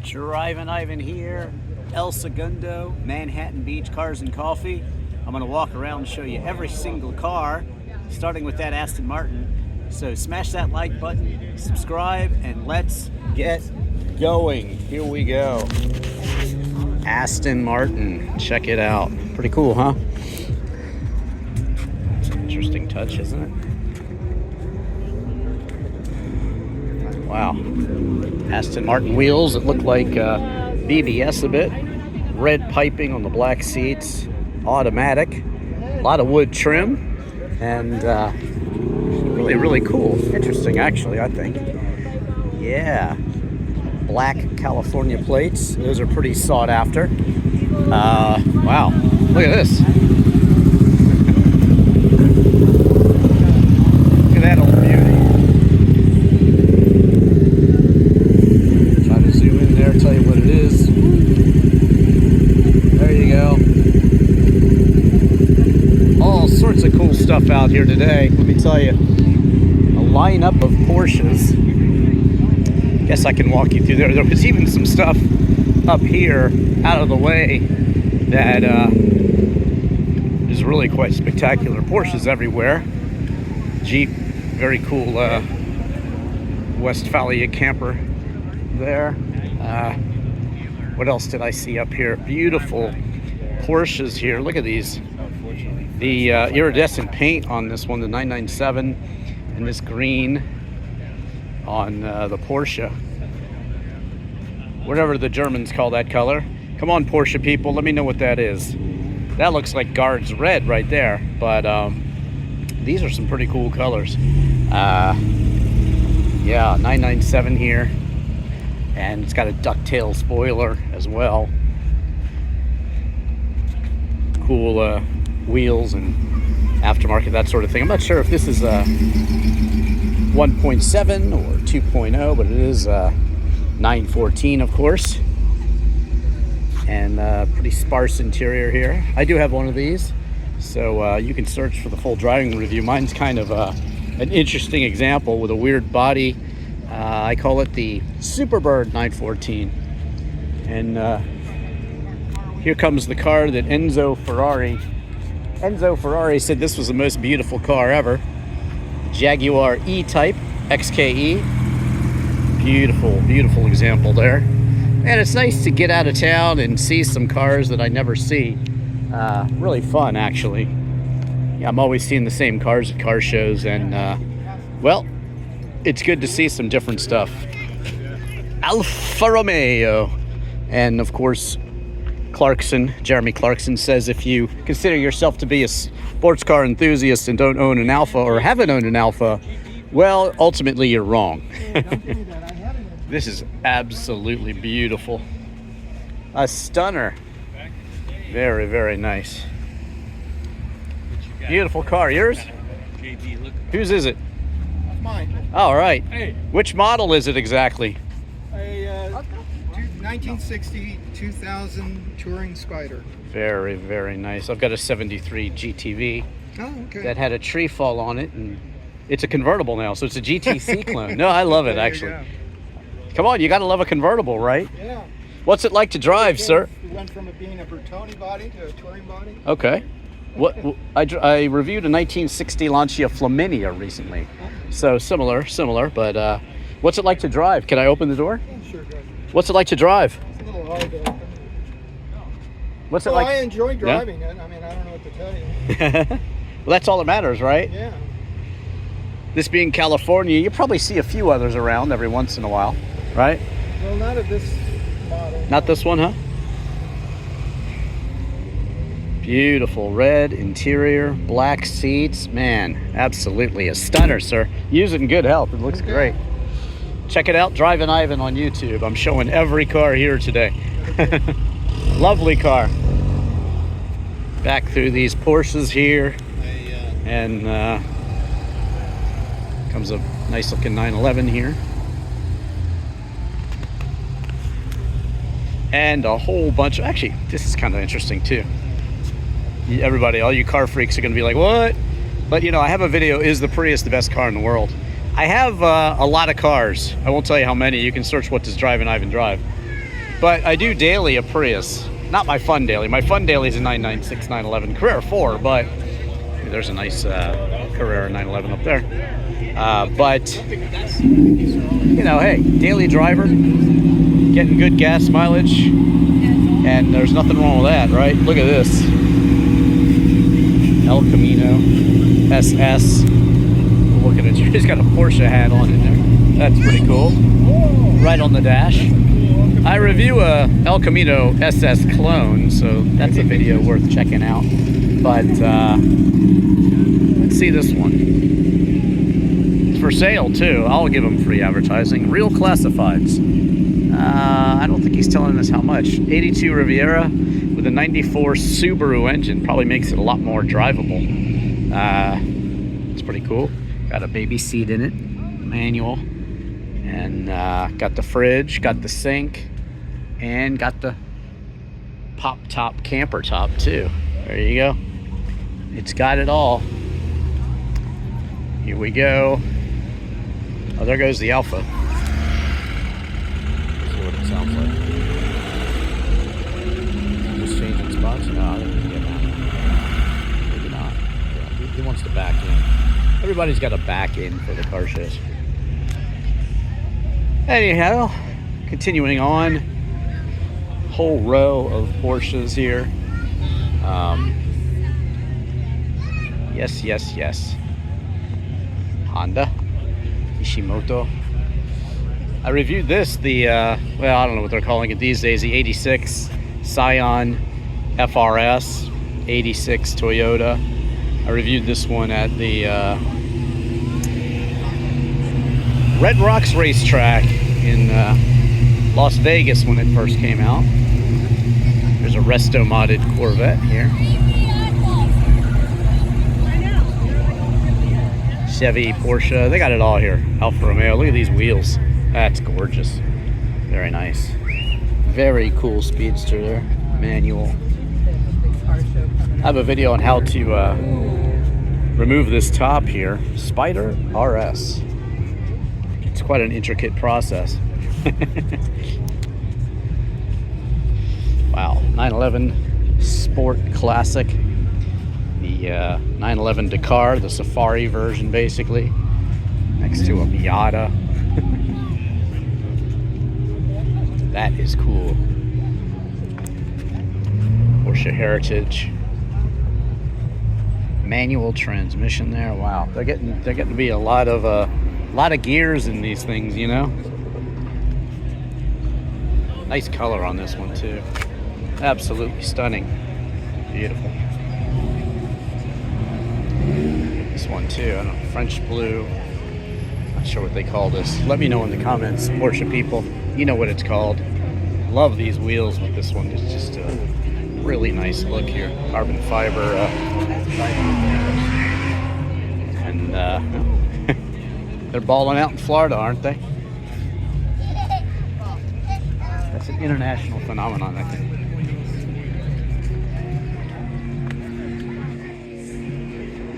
Drivin Ivan here, El Segundo, Manhattan Beach Cars and Coffee. I'm going to walk around and show you every single car, starting with that Aston Martin. So smash that like button, subscribe, and let's get going. Here we go. Aston Martin, check it out. Pretty cool, huh? It's an interesting touch, isn't it? Wow. Aston Martin wheels that look like BBS a bit. Red piping on the black seats. Automatic. A lot of wood trim. And really, really cool. Interesting, actually, I think. Yeah. Black California plates. Those are pretty sought after. Wow. Look at this. Look at that old beauty. Try to zoom in there, tell you what it is. There you go. All sorts of cool stuff out here today. Let me tell you. A lineup of Porsches. Guess I can walk you through there. There was even some stuff up here out of the way that is really quite spectacular. Porsches everywhere. Jeep, very cool Westphalia camper there. What else did I see up here? Beautiful Porsches here. Look at these. The iridescent paint on this one, the 997, and this green on the Porsche, whatever the Germans call that color. Come on, Porsche people, let me know what that is. That looks like Guards red right there, but these are some pretty cool colors. Yeah, 997 here, and it's got a ducktail spoiler as well. Cool wheels and aftermarket, that sort of thing. I'm not sure if this is 1.7 or 2.0, but it is 914, of course. And pretty sparse interior here. I do have one of these, so you can search for the full driving review. Mine's kind of an interesting example with a weird body. I call it the Superbird 914. And here comes the car that Enzo Ferrari said this was the most beautiful car ever. Jaguar E-Type XKE. Beautiful, beautiful example there. And it's nice to get out of town and see some cars that I never see. Really fun, actually. Yeah, I'm always seeing the same cars at car shows, and well, it's good to see some different stuff. Alfa Romeo. And of course, Jeremy Clarkson says if you consider yourself to be a sports car enthusiast and don't own an Alfa or haven't owned an Alfa, well, ultimately you're wrong. This is absolutely beautiful. A stunner. Very, very nice. Beautiful car. Yours? Whose is it? Mine. All right. Hey. Which model is it exactly? A 1960 2000 Touring Spider. Very, very nice. I've got a 73 GTV. Oh, okay. That had a tree fall on it, and it's a convertible now, so it's a GTC clone. No, I love it, actually. Come on, you got to love a convertible, right? Yeah. What's it like to drive, sir? We went from it being a Bertoni body to a touring body. Okay. I reviewed a 1960 Lancia Flaminia recently, so similar, but what's it like to drive? Can I open the door? Yeah, sure, go ahead. What's it like to drive? It's a little hard to open. What's it Well, like? I enjoy driving it. I mean, I don't know what to tell you. Well, that's all that matters, right? Yeah. This being California, you probably see a few others around every once in a while, right? Well, not of this model. Not this one, huh? Beautiful red interior, black seats. Man, absolutely a stunner, sir. Use it in good health. It looks great. Check it out, Drivin Ivan on YouTube. I'm showing every car here today. Lovely car. Back through these Porsches here. And comes a nice looking 911 here. And a whole bunch of, actually, this is kind of interesting too. Everybody, all you car freaks are going to be like, what? But you know, I have a video, is the Prius the best car in the world? I have a lot of cars. I won't tell you how many. You can search what does Drivin Ivan drive. But I do daily a Prius. Not my fun daily. My fun daily is a 996 911 Carrera 4, but there's a nice Carrera 911 up there. But, you know, hey, daily driver, getting good gas mileage, and there's nothing wrong with that, right? Look at this. El Camino SS. Look at it. He's got a Porsche hat on in there. That's pretty cool. Right on the dash. I review a El Camino SS clone, so that's a video worth checking out. But let's see this one. It's for sale too. I'll give him free advertising. Real Classifieds. I don't think he's telling us how much. 82 Riviera with a 94 Subaru engine. Probably makes it a lot more drivable. It's pretty cool. Got a baby seat in it. Manual. And got the fridge, got the sink, and got the pop-top camper top too. There you go. It's got it all. Here we go. Oh, there goes the Alpha. Let's see what it sounds like. Just changing spots? No, I didn't get that. Maybe not. Yeah, he wants to back in. Everybody's got to back in for the car shows. Anyhow, continuing on, whole row of Porsches here. Yes. Honda, Ishimoto. I reviewed this, well, I don't know what they're calling it these days, the 86 Scion FRS, 86 Toyota. I reviewed this one at the Red Rocks racetrack in Las Vegas when it first came out. There's a resto modded Corvette here. Chevy, Porsche, they got it all here. Alfa Romeo, look at these wheels. That's gorgeous. Very nice. Very cool speedster there. Manual. I have a video on how to remove this top here. Spider RS. It's quite an intricate process. Wow, 911 Sport Classic. The 911 Dakar, the Safari version basically. Next to a Miata. That is cool. Porsche Heritage. Manual transmission there. Wow, they're getting to be a lot of gears in these things, you know. Nice color on this one too. Absolutely stunning. Beautiful. This one too. I don't know, French blue. Not sure what they call this. Let me know in the comments, Porsche people. You know what it's called. Love these wheels with this one. It's just a really nice look here. Carbon fiber. And they're balling out in Florida, aren't they? That's an international phenomenon, I think.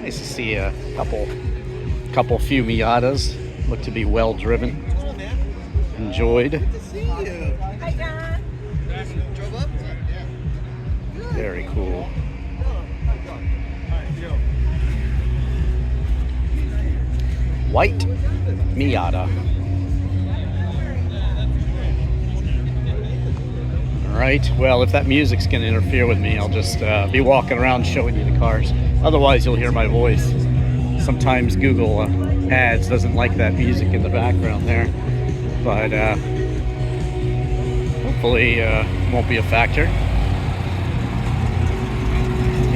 Nice to see a few Miatas. Look to be well driven. Enjoyed. Hi, John. Very cool. White Miata. All right. Well, if that music's going to interfere with me, I'll just be walking around showing you the cars. Otherwise, you'll hear my voice. Sometimes Google Ads doesn't like that music in the background there, but hopefully won't be a factor.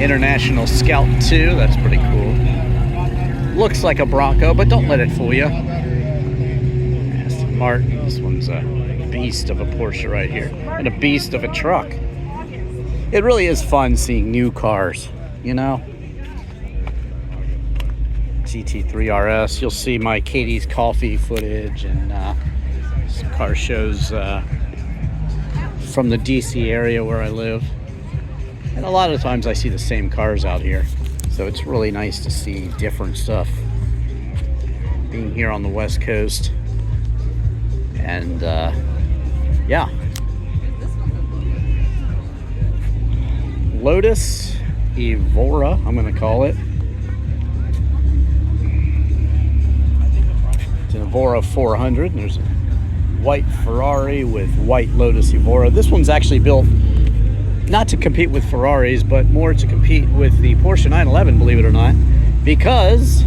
International Scout 2. That's pretty cool. Looks like a Bronco, but don't let it fool you. Aston Martin. This one's a beast of a Porsche right here. And a beast of a truck. It really is fun seeing new cars, you know? GT3 RS. You'll see my Katie's Coffee footage and some car shows from the DC area where I live. And a lot of times I see the same cars out here. So it's really nice to see different stuff. Being here on the West Coast. And yeah, Lotus Evora, I'm going to call it. It's an Evora 400. And there's a white Ferrari with white Lotus Evora. This one's actually built not to compete with Ferraris, but more to compete with the Porsche 911, believe it or not. Because,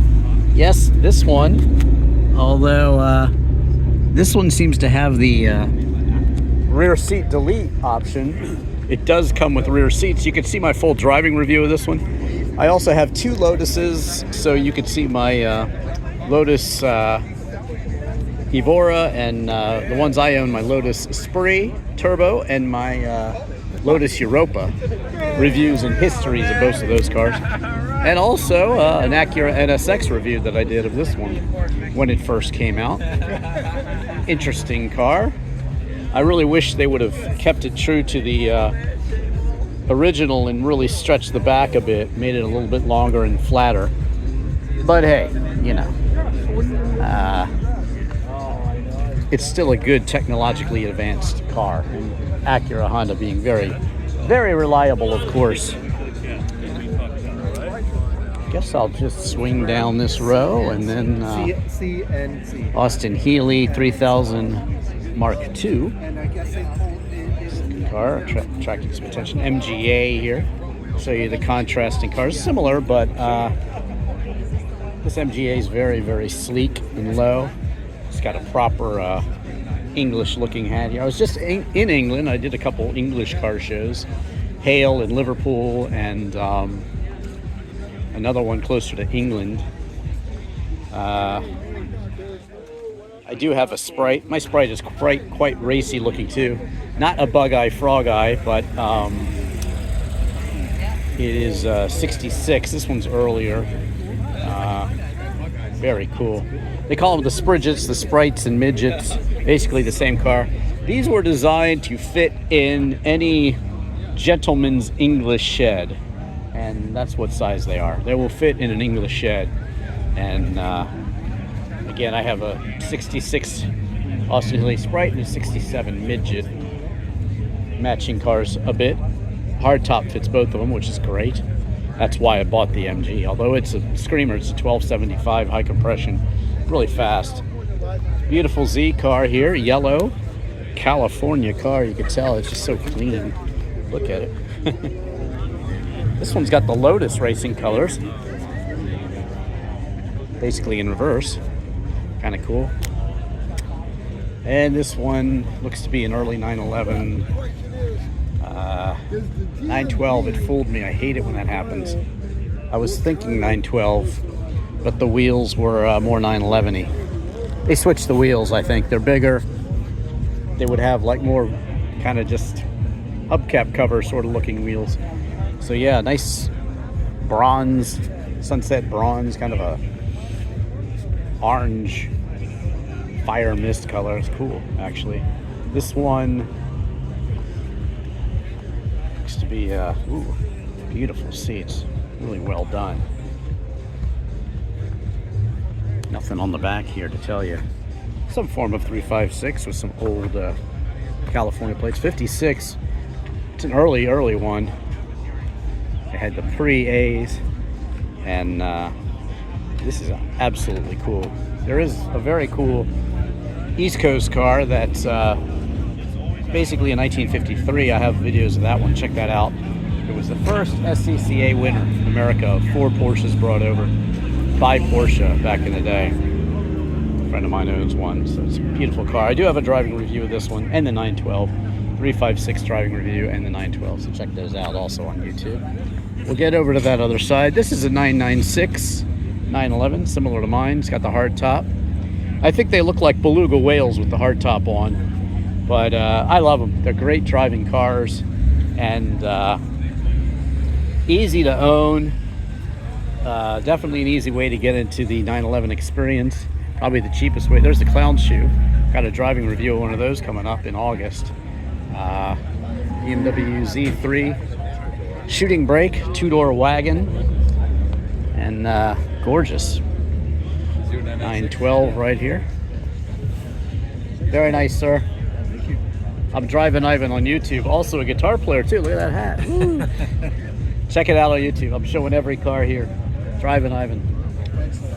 yes, this one, although this one seems to have the rear seat delete option, it does come with rear seats. You can see my full driving review of this one. I also have two Lotuses, so you can see my Lotus Evora and the ones I own, my Lotus Spree Turbo and my Lotus Europa reviews and histories of both of those cars. And also an Acura NSX review that I did of this one when it first came out. Interesting car. I really wish they would have kept it true to the original and really stretched the back a bit, made it a little bit longer and flatter. But hey, you know, it's still a good technologically advanced car. And Acura Honda being very, very reliable, of course. Guess I'll just swing down this row and then Austin Healey 3000 Mark II. Car attracting some attention. MGA here. Show you the contrasting cars. Similar, but this MGA is very, very sleek and low. It's got a proper English-looking hat here. I was just in England. I did a couple English car shows. Hale in Liverpool and another one closer to England. I do have a Sprite. My Sprite is quite racy looking too. Not a bug eye, frog eye, but it is 66. This one's earlier. Very cool. They call them the Spridgets, the Sprites and Midgets. Basically the same car. These were designed to fit in any gentleman's English shed. And that's what size they are. They will fit in an English shed. And again, I have a 66 Austin Healey Sprite and a 67 Midget. Matching cars a bit. Hardtop fits both of them, which is great. That's why I bought the MG. Although it's a screamer, it's a 1275 high compression, really fast. Beautiful Z car here, yellow, California car. You can tell it's just so clean. Look at it. This one's got the Lotus racing colors, basically in reverse. Kind of cool. And this one looks to be an early 911. 912, it fooled me. I hate it when that happens. I was thinking 912, but the wheels were more 911-y. They switched the wheels, I think. They're bigger. They would have like more kind of just hubcap cover sort of looking wheels. So yeah, nice bronze, sunset bronze, kind of a orange fire mist color. It's cool, actually. This one looks to be beautiful seats, really well done. Nothing on the back here to tell you. Some form of 356 with some old California plates. 56. It's an early one. It had the pre-A's, and this is absolutely cool. There is a very cool East Coast car that's basically a 1953. I have videos of that one. Check that out. It was the first SCCA winner in America. 4 Porsches brought over by Porsche back in the day. A friend of mine owns one, so it's a beautiful car. I do have a driving review of this one and the 912. 356 driving review and the 912, so check those out also on YouTube. We'll get over to that other side. This is a 996 911, similar to mine. It's got the hard top. I think they look like beluga whales with the hard top on, but I love them. They're great driving cars and easy to own. Definitely an easy way to get into the 911 experience. Probably the cheapest way. There's the clown shoe. Got a driving review of one of those coming up in August. BMW Z3 shooting brake, 2-door wagon, and gorgeous 912 right here. Very nice, sir. I'm Drivin Ivan on YouTube. Also a guitar player too. Look at that hat. Woo. Check it out on YouTube. I'm showing every car here. Drivin Ivan.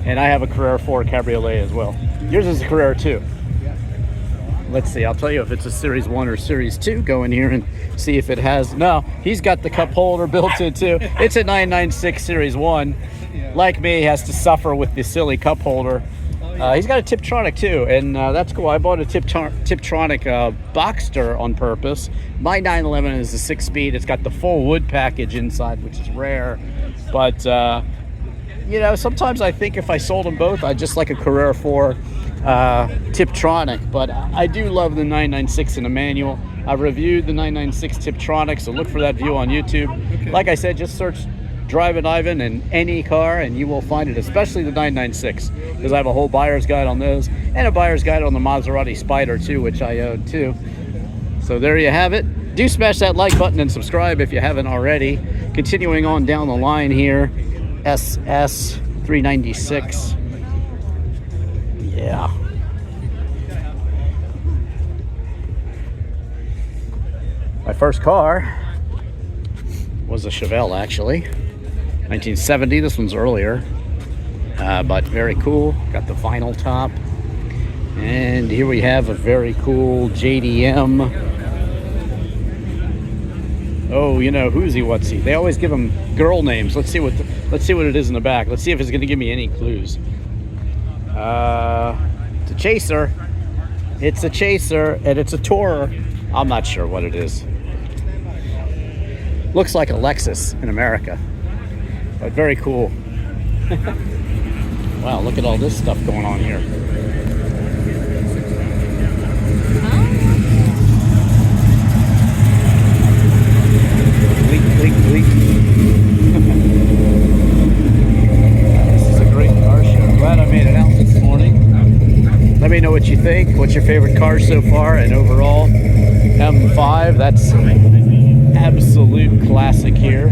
And I have a Carrera 4 Cabriolet as well. Yours is a Carrera 2. Let's see. I'll tell you if it's a Series 1 or Series 2. Go in here and see if it has. No, he's got the cup holder built in too. It's a 996 Series 1. Like me, he has to suffer with the silly cup holder. He's got a Tiptronic too, and that's cool. I bought a Tiptronic Boxster on purpose. My 911 is a 6-speed. It's got the full wood package inside, which is rare. But, you know, sometimes I think if I sold them both, I'd just like a Carrera 4 Tiptronic. But I do love the 996 in a manual. I reviewed the 996 Tiptronic, so look for that view on YouTube. Okay. Like I said, just search Drivin Ivan in any car and you will find it, especially the 996, because I have a whole buyer's guide on those and a buyer's guide on the Maserati Spider too, which I own too. So there you have it. Do smash that like button and subscribe if you haven't already. Continuing on down the line here, SS 396. Yeah. My first car was a Chevelle, actually. 1970, this one's earlier, but very cool. Got the vinyl top. And here we have a very cool JDM. Oh, you know, who's he, what's he? They always give him girl names. Let's see what it is in the back. Let's see if it's going to give me any clues. It's a Chaser. It's a Chaser, and it's a Tourer. I'm not sure what it is. Looks like a Lexus in America. But very cool. Wow, look at all this stuff going on here. Bleak, bleak, bleak. This is a great car show. Glad I made it out this morning. Let me know what you think. What's your favorite car so far and overall? M5, that's absolute classic here.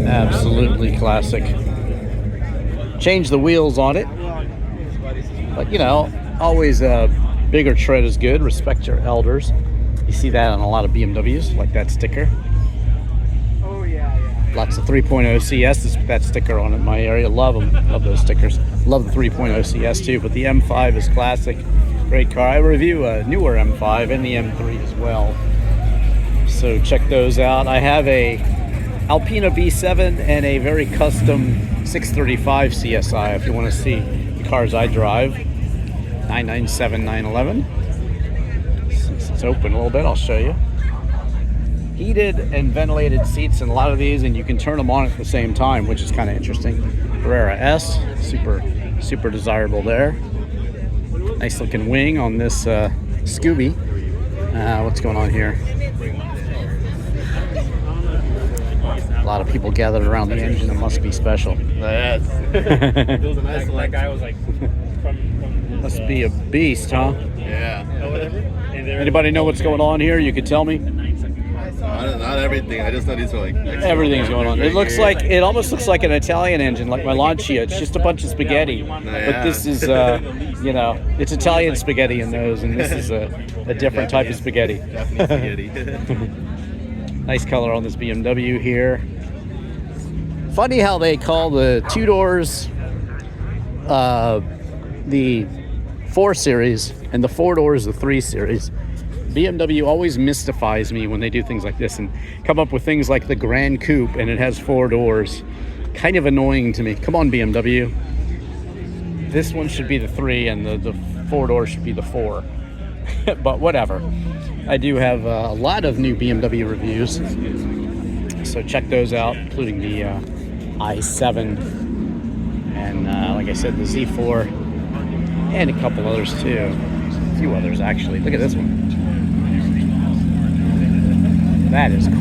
Absolutely classic. Change the wheels on it, but you know, always a bigger tread is good. Respect your elders. You see that on a lot of BMWs, like that sticker. Oh yeah. Lots of 3.0 CSs with that sticker on it in my area. Love them. Love those stickers. Love the 3.0 CS too, but the M5 is classic. Great car. I review a newer M5 and the M3 as well, so check those out. I have a Alpina B7 and a very custom 635 CSI if you want to see the cars I drive. 997, 911. Since it's open a little bit, I'll show you. Heated and ventilated seats in a lot of these, and you can turn them on at the same time, which is kind of interesting. Carrera S, super desirable there. Nice looking wing on this Scooby. What's going on here? A lot of people gathered around the engine. It must be special. That guy was like from Must be a beast, huh? yeah. Anybody know what's going on here? You could tell me. Not everything. I just know these are like Everything's going on. It looks like, it almost looks like an Italian engine, like my Lancia. It's just a bunch of spaghetti. But this is, you know, it's Italian spaghetti in those, and this is a different type of spaghetti. Japanese spaghetti. Nice color on this BMW here. Funny how they call the 2 doors the 4 Series and the 4 doors the 3 Series. BMW always mystifies me when they do things like this and come up with things like the Grand Coupe and it has 4 doors. Kind of annoying to me. Come on, BMW. This one should be the 3 and the 4 doors should be the 4. But whatever. I do have a lot of new BMW reviews, so check those out, including the i7 and like I said, the Z4 and a couple others too. A few others actually. Look at this one. That is cool.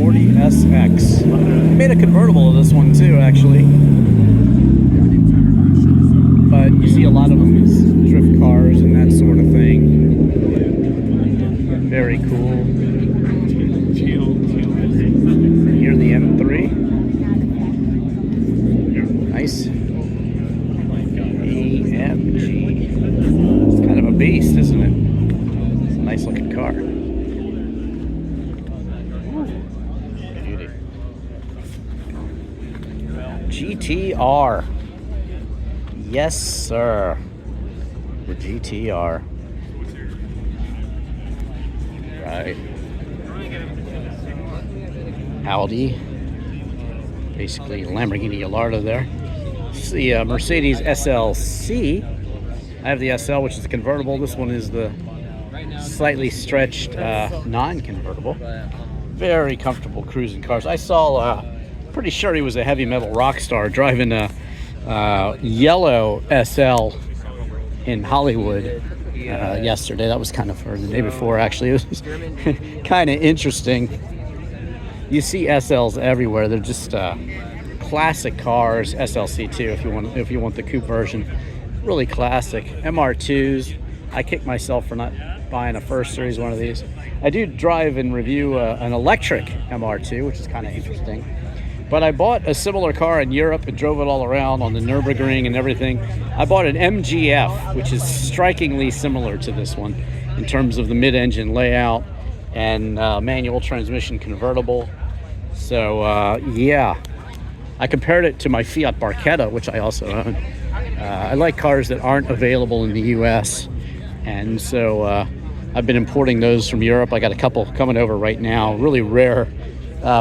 40SX. I made a convertible of this one too, actually. But you see a lot of them as drift cars and that sort of thing. Very cool. Here's the M3. Nice. beast, isn't it? It's a nice looking car. Beauty. GTR. Yes, sir. The GTR. Right. Audi. Basically Lamborghini Gallardo there. It's the Mercedes SLC. I have the SL, which is the convertible. This one is the slightly stretched non-convertible. Very comfortable cruising cars. I saw, pretty sure he was a heavy metal rock star driving a yellow SL in Hollywood yesterday. That was kind of, or the day before actually. It was kind of interesting. You see SLs everywhere. They're just classic cars. SLC too, if you want the coupe version. Really classic. MR2s. I kick myself for not buying a first series one of these. I do drive and review an electric MR2, which is kind of interesting. But I bought a similar car in Europe and drove it all around on the Nürburgring and everything. I bought an MGF, which is strikingly similar to this one in terms of the mid-engine layout and manual transmission convertible. So yeah, I compared it to my Fiat Barchetta, which I also own. I like cars that aren't available in the US, and so I've been importing those from Europe. I got a couple coming over right now. Really rare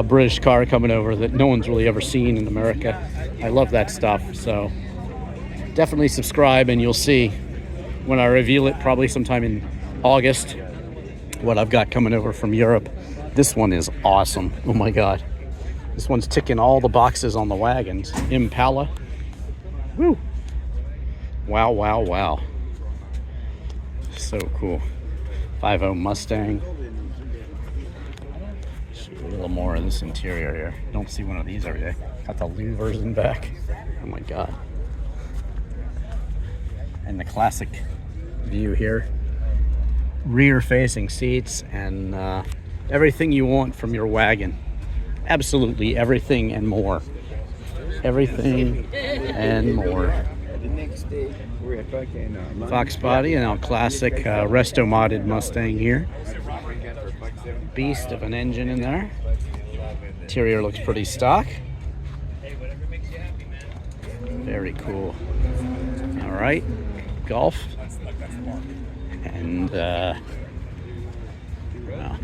British car coming over that no one's really ever seen in America. I love that stuff. So definitely subscribe and you'll see when I reveal it, probably sometime in August, what I've got coming over from Europe. This one is awesome. Oh my God. This one's ticking all the boxes on the wagons. Impala. Woo. Wow, wow, wow. So cool. 5.0 Mustang. A little more of this interior here. You don't see one of these every day. Got the louvers in back. Oh my God. And the classic view here. Rear facing seats and everything you want from your wagon. Absolutely everything and more. Everything and more. Fox body and our classic resto modded Mustang here. Beast of an engine in there. Interior looks pretty stock. Very cool. All right, Golf. And wow.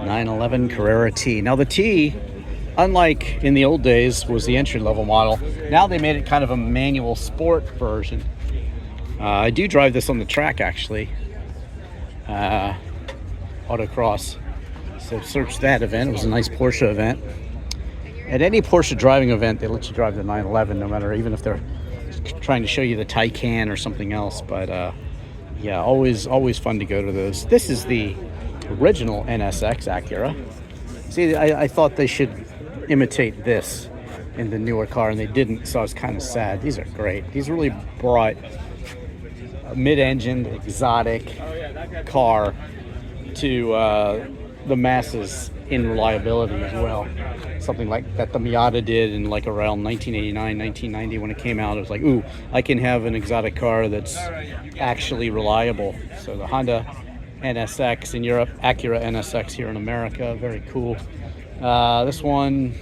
911 Carrera T. Now the T, unlike in the old days, was the entry-level model. Now they made it kind of a manual sport version. I do drive this on the track, actually. Autocross. So search that event. It was a nice Porsche event. At any Porsche driving event, they let you drive the 911, no matter, even if they're trying to show you the Taycan or something else. But yeah, always fun to go to those. This is the original NSX Acura. See, I thought they should imitate this in the newer car, and they didn't, so I was kind of sad. These are great. These really brought a mid-engine, exotic car to the masses in reliability as well. Something like that the Miata did in like around 1989, 1990 when it came out. It was like, ooh, I can have an exotic car that's actually reliable. So the Honda NSX in Europe, Acura NSX here in America, very cool. This one,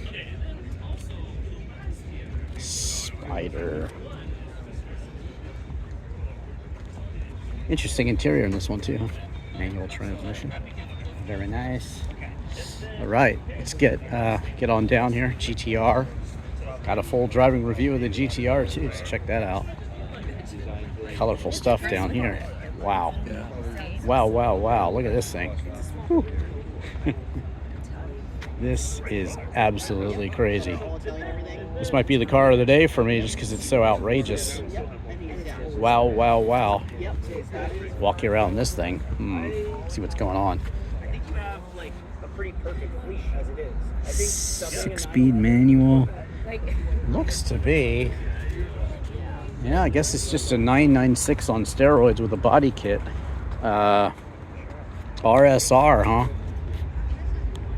Spider. Interesting interior in this one too. Manual transmission, very nice. All right, let's get on down here. GTR, got a full driving review of the GTR too, so check that out. Colorful stuff down here. Wow, wow, wow, wow, look at this thing. Whew. This is absolutely crazy. This might be the car of the day for me just because it's so outrageous. Wow, wow, wow. Walk you around this thing. See what's going on. Six-speed manual. Looks to be. Yeah, I guess it's just a 996 on steroids with a body kit. RSR, huh?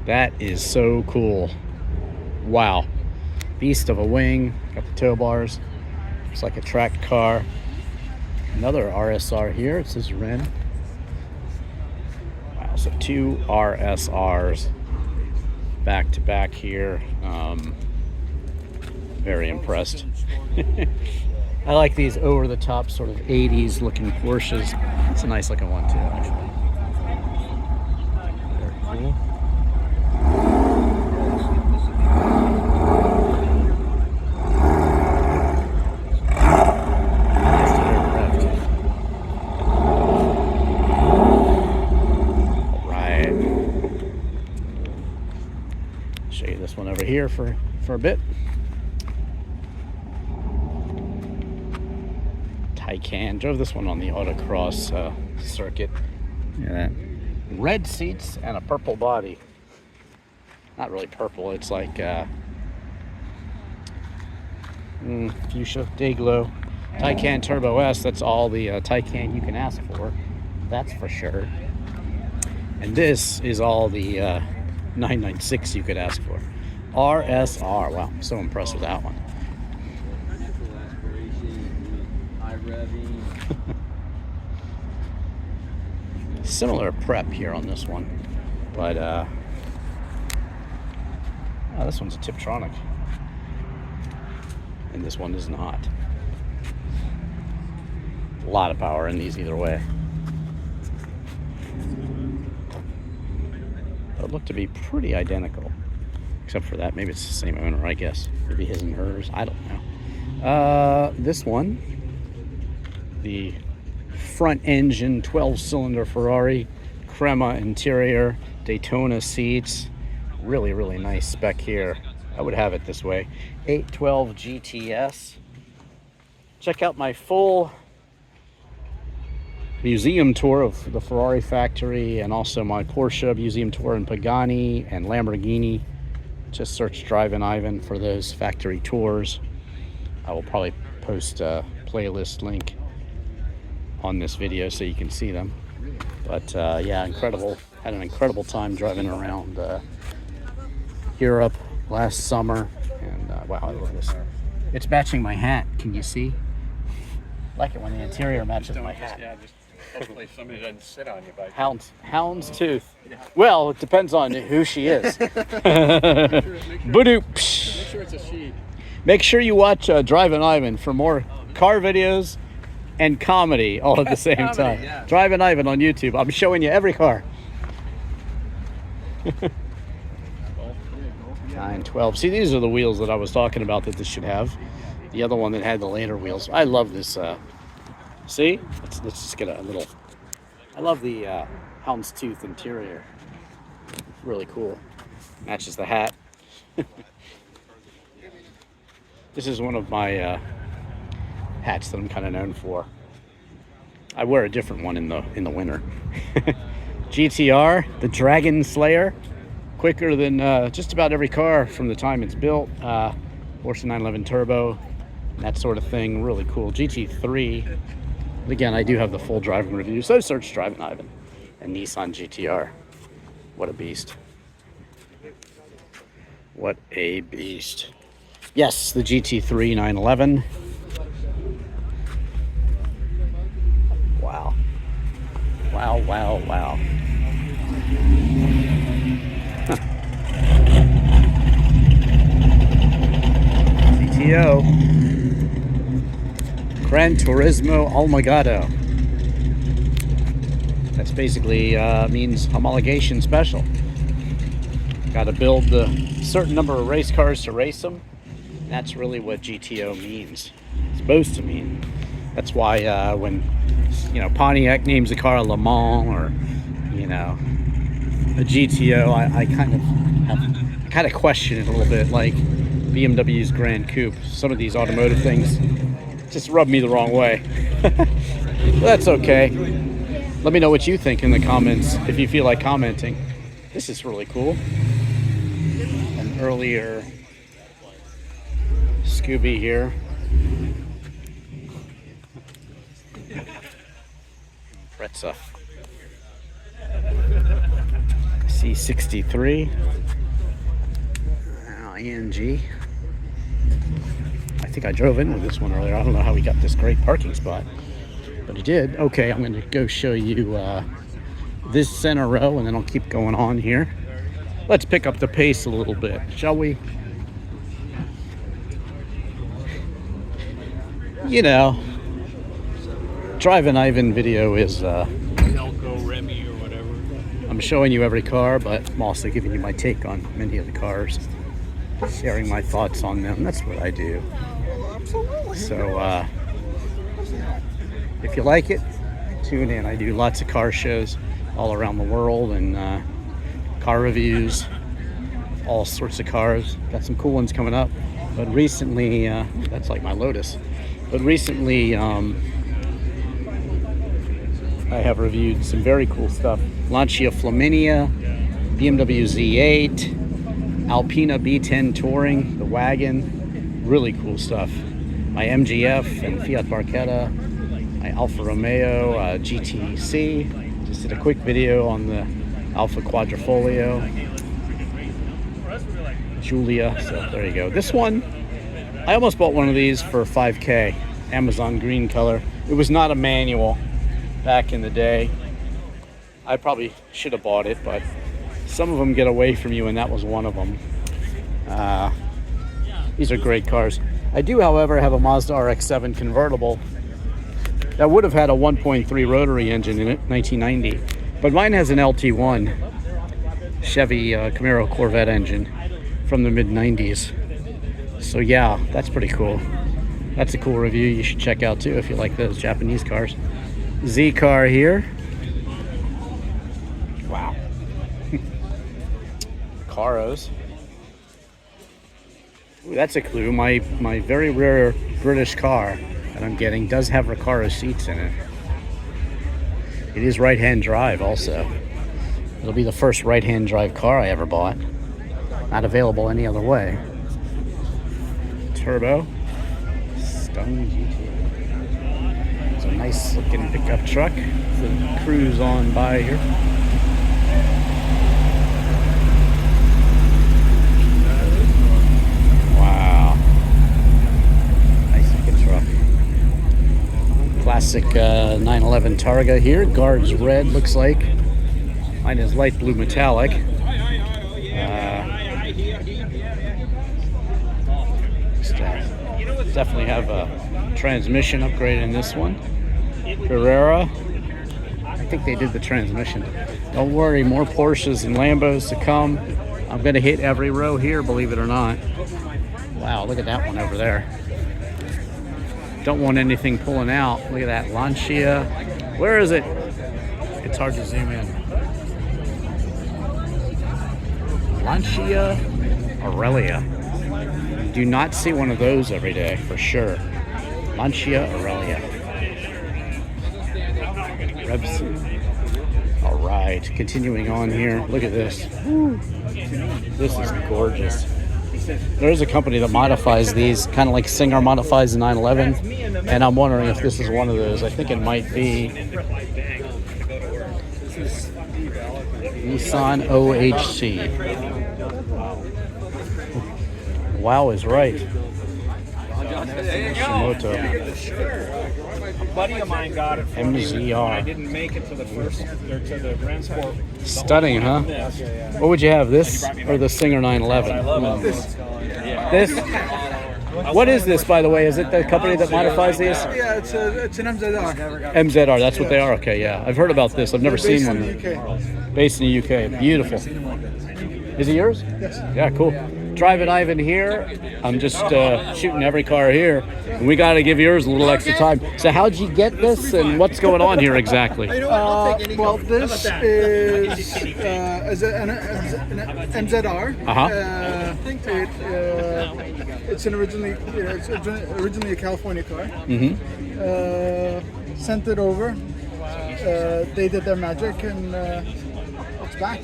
That is so cool. Wow. Beast of a wing. Got the tow bars. Looks like a tracked car. Another RSR here. It says Ren. Wow, so 2 RSRs back to back here. Very impressed. I like these over-the-top sort of 80s looking Porsches. It's a nice looking one too, actually. Very cool. All right. Show you this one over here for a bit. Taycan. Drove this one on the autocross circuit. Look at that. Red seats and a purple body. Not really purple, it's like fuchsia, day glow. Taycan Turbo S, that's all the Taycan you can ask for. That's for sure. And this is all the 996 you could ask for. RSR. Wow, I'm so impressed with that one. Similar prep here on this one, but oh, this one's a Tiptronic, and this one is not. A lot of power in these either way. They look to be pretty identical, except for that. Maybe it's the same owner, I guess. Maybe his and hers. I don't know. This one, the front engine 12-cylinder Ferrari, crema interior, Daytona seats, really nice spec here. I would have it this way. 812 GTS. Check out my full museum tour of the Ferrari factory and also my Porsche museum tour in Pagani and Lamborghini. Just search Drivin Ivan for those factory tours. I will probably post a playlist link on this video so you can see them. But yeah, incredible. Had an incredible time driving around Europe last summer, and wow, I love this. It's matching my hat. Can you see? I like it when the interior matches my hat. Yeah, just hopefully somebody doesn't sit on you by Hound's tooth. Well, it depends on who she is. Make sure it's a she. Make sure you watch Drivin Ivan for more car videos and comedy all at the same time. Yeah. Drivin Ivan on YouTube. I'm showing you every car. 912. See, these are the wheels that I was talking about that this should have. The other one that had the later wheels. I love this. See? Let's just get a little. I love the houndstooth interior. Really cool. Matches the hat. This is one of my hats that I'm kind of known for. I wear a different one in the winter. GTR, the Dragon Slayer, quicker than just about every car from the time it's built. Porsche 911 Turbo, that sort of thing. Really cool. GT3. Again, I do have the full driving review, so search Drivin Ivan and Nissan GTR. What a beast. What a beast. Yes, the GT3 911. Wow. Wow, wow, wow. Huh. GTO. Gran Turismo Almagado. That's basically means homologation special. Got to build a certain number of race cars to race them. That's really what GTO means. It's supposed to mean. That's why when Pontiac names a car a Le Mans or a GTO, I kind of question it a little bit, like BMW's Grand Coupe. Some of these automotive things just rub me the wrong way. But that's okay. Let me know what you think in the comments if you feel like commenting. This is really cool. An earlier Scooby here. Pretza. C63. ENG. I think I drove in with this one earlier. I don't know how we got this great parking spot, but he did. Okay, I'm going to go show you this center row, and then I'll keep going on here. Let's pick up the pace a little bit, shall we? You know, Drivin Ivan video is Elko, Remy, or whatever. I'm showing you every car, but I'm also giving you my take on many of the cars, sharing my thoughts on them. That's what I do. So if you like it, tune in. I do lots of car shows all around the world, and car reviews, all sorts of cars. Got some cool ones coming up. But recently, that's like my Lotus. But recently, I have reviewed some very cool stuff. Lancia Flaminia, BMW Z8, Alpina B10 Touring, the Wagon, really cool stuff. My MGF and Fiat Barchetta, my Alfa Romeo GTC. Just did a quick video on the Alfa Quadrifoglio, Giulia. So there you go. This one, I almost bought one of these for $5K, Amazon green color. It was not a manual back in the day. I probably should have bought it, but some of them get away from you, and that was one of them. These are great cars. I do, however, have a Mazda RX-7 convertible that would have had a 1.3 rotary engine in it, 1990. But mine has an LT1 Chevy Camaro Corvette engine from the mid-90s. So yeah, that's pretty cool. That's a cool review you should check out too if you like those Japanese cars. Z car here. Wow. Caros. Ooh, that's a clue. My very rare British car that I'm getting does have Recaro seats in it. It is right-hand drive also. It'll be the first right-hand drive car I ever bought. Not available any other way. Turbo. Stone GTO. It's a nice looking pickup truck. So cruise on by here. Wow. Nice looking truck. Classic 911 Targa here. Guards red, looks like. Mine is light blue metallic. Definitely have a transmission upgrade in this one. Carrera. I think they did the transmission. Don't worry, more Porsches and Lambos to come. I'm going to hit every row here, believe it or not. Wow, look at that one over there. Don't want anything pulling out. Look at that Lancia. Where is it? It's hard to zoom in. Lancia Aurelia. Do not see one of those every day, for sure. Lancia Aurelia. Rebson. All right, continuing on here. Look at this. Woo. This is gorgeous. There's a company that modifies these, kind of like Singer modifies the 911, and I'm wondering if this is one of those. I think it might be. Nissan OHC. Wow is right. Shimoto. A buddy of mine got it for me. MZR. I didn't make it to the first or to the Grand Sport. Stunning, huh? What would you have, this or the Singer 911? This? What is this, by the way? Is it the company that modifies these? Yeah, it's an MZR. MZR, that's what they are. Okay, yeah. I've heard about this. I've never seen one. Based in the UK. Beautiful. Is it yours? Yes. Yeah, cool. Drivin Ivan here. I'm just shooting every car here. And we got to give yours a little extra time. So how'd you get this and what's going on here exactly? Well, this is an MZR. It's originally a California car. Sent it over. They did their magic, and it's back.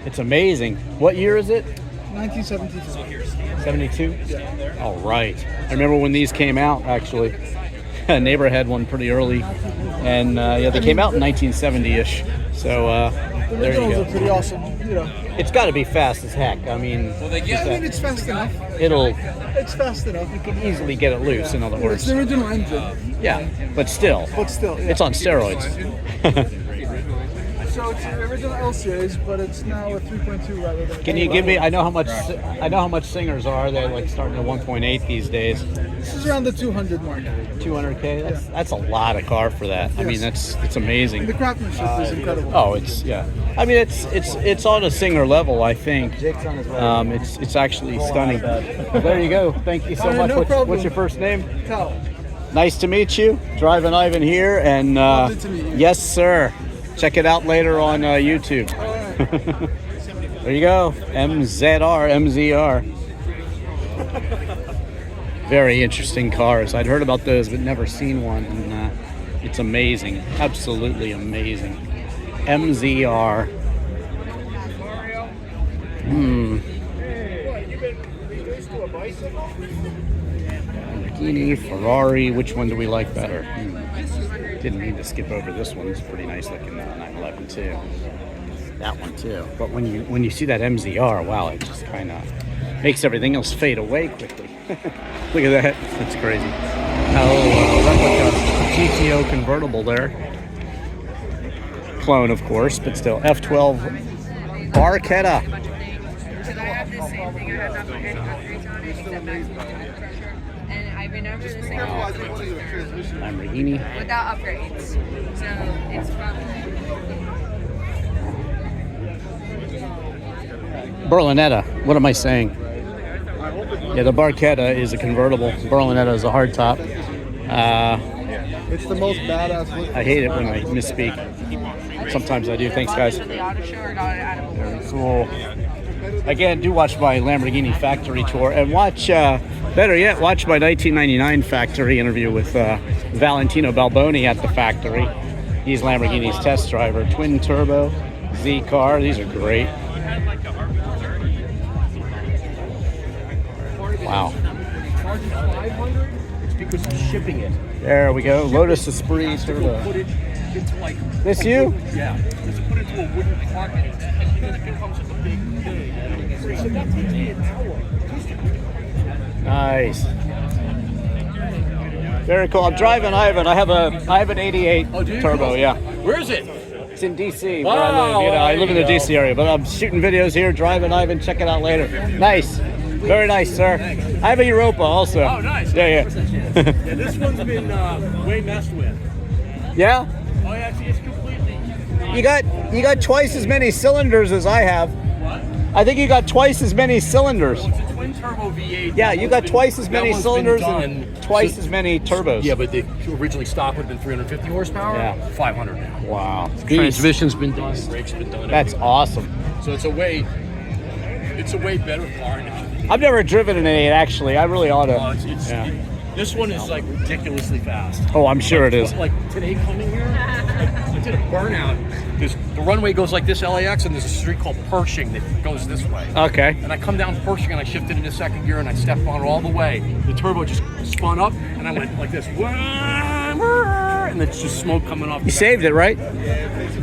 It's amazing. What year is it? 1972. 72? Yeah. All right. I remember when these came out, actually. A neighbor had one pretty early. And yeah, they came out in 1970-ish. So The there you originals go. are pretty awesome. You know, It's got to be fast as heck. I mean, it's fast enough. it's fast enough. you can easily get it loose. In other It's words, the original engine. yeah, but still, Yeah. it's on steroids. So it's the original L series, but it's now a 3.2 rather than. Can you give me? I know how much singers are. They're like starting at 1.8 these days. It's around the 200 mark. 200K. That's a lot of car for that. I mean, it's amazing. The craftsmanship is incredible. Oh, yeah. I mean, it's on a singer level. I think. It's actually stunning. There you go. Thank you so much. No problem. What's your first name? Cal. Nice to meet you. Drivin Ivan here, and Lovely to meet you. yes, sir. Check it out later on YouTube. There you go. MZR. Very interesting cars. I'd heard about those, but never seen one. And it's amazing. Absolutely amazing. MZR. Lamborghini, Ferrari. Which one do we like better? Didn't mean to skip over this one. It's pretty nice looking 911 too. That one too. But when you see that MZR, wow, it just kind of makes everything else fade away quickly. Look at that. That's crazy. Replica GTO convertible there. Clone, of course, but still. F12 Barchetta. Because I have the same thing. I have not put any upgrades on it except maximum tire pressure. And I remember the same Lamborghini. without upgrades. So it's probably. Berlinetta. What am I saying? Yeah, the Barchetta is a convertible. Berlinetta is a hardtop. It's the most badass look. I hate it when I misspeak. Sometimes I do. Thanks, guys. The auto show or got it out of a Very cool. Again, do watch my Lamborghini factory tour, and watch, better yet, watch my 1999 factory interview with Valentino Balboni at the factory. He's Lamborghini's test driver. Twin turbo Z car. These are great. Wow. It's because of shipping it. There we go. Lotus Esprit turbo. Put it into like. This you? Yeah. Let's put it into a wooden compartment, and then it becomes like a big thing. So that takes me an hour. Nice. Very cool. I'm driving Ivan. I have an 88 turbo. Yeah. Where is it? It's in DC where I live. You know, I live in the DC area, but I'm shooting videos here. Driving Ivan. Check it out later. Nice. Very nice, sir. I have a Europa also. Oh, nice. Yeah. Yeah, this one's been way messed with. Yeah. Oh yeah, it's completely. You got twice as many cylinders as I have. What? I think you got twice as many cylinders. It's a twin turbo V8. Yeah, you got twice as many cylinders and twice as many turbos. Yeah, but the originally stock would have been 350 horsepower. Yeah. 500 now. Wow. Transmission's been done. Brakes been done. That's awesome. So it's a way better car. I've never driven an 8 actually. I really ought to. Yeah. This one is like ridiculously fast. Oh, I'm sure it is. Like today coming here, I did a burnout. The runway goes like this LAX, and there's a street called Pershing that goes this way. Okay. And I come down Pershing, and I shifted into second gear, and I stepped on it all the way. The turbo just spun up, and I went like this. And there's just smoke coming off. You saved it, right?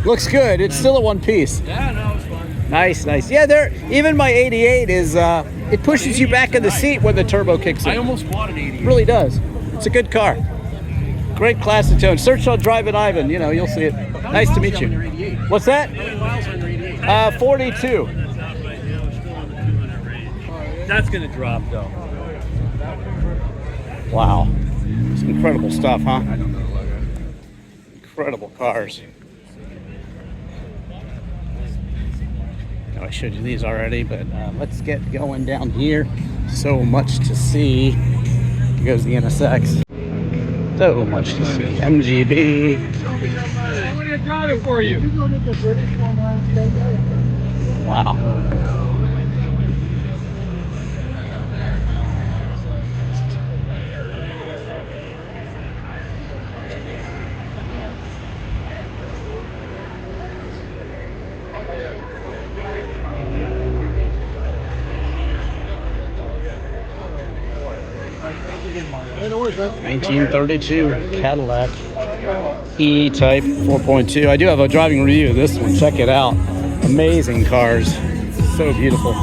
Looks good. It's still a one piece. Yeah, no, it's fun. Nice. Yeah, even my 88 is, it pushes you back in the seat when the turbo kicks in. I almost bought an 88. It really does. It's a good car. Great classic tone. Search on Drivin Ivan, you'll see it. Nice to meet you. What's that? How many miles on your 88? 42. That's gonna drop though. Wow. It's incredible stuff, huh? Incredible cars. I showed you these already, but let's get going down here. So much to see. Here goes the NSX. So much to see. MGB. I'm gonna drive it for you. Wow. Hey, no worries, man. 1932 Cadillac E-Type 4.2. I do have a driving review of this one. Check it out. Amazing cars. So beautiful.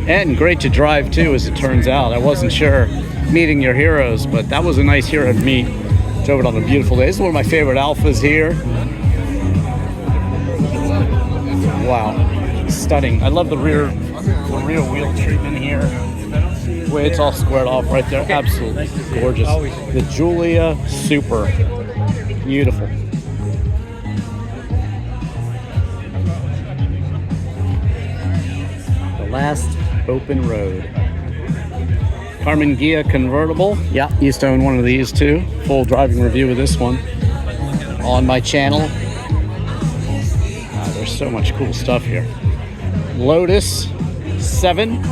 And great to drive too, as it turns out. I wasn't sure meeting your heroes, but that was a nice hero to meet. Drove it on a beautiful day. This is one of my favorite Alphas here. Wow, stunning. I love the rear wheel treatment here. The way it's all squared off right there. Absolutely gorgeous. The Giulia Super. Beautiful. The last open road. Carmen Ghia convertible. Yeah, used to own one of these too. Full driving review of this one on my channel. There's so much cool stuff here. Lotus 7.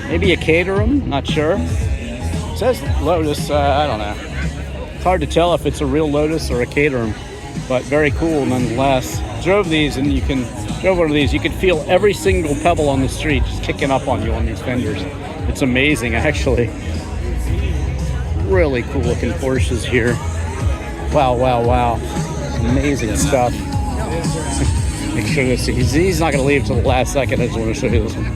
Maybe a Caterham, not sure. It says Lotus, I don't know. It's hard to tell if it's a real Lotus or a Caterham, but very cool nonetheless. Drove these and drove one of these, you could feel every single pebble on the street just kicking up on you on these fenders. It's amazing, actually. Really cool looking Porsches here. Wow, wow, wow. Amazing stuff. Make sure this, he's not going to leave till the last second. I just want to show you this one.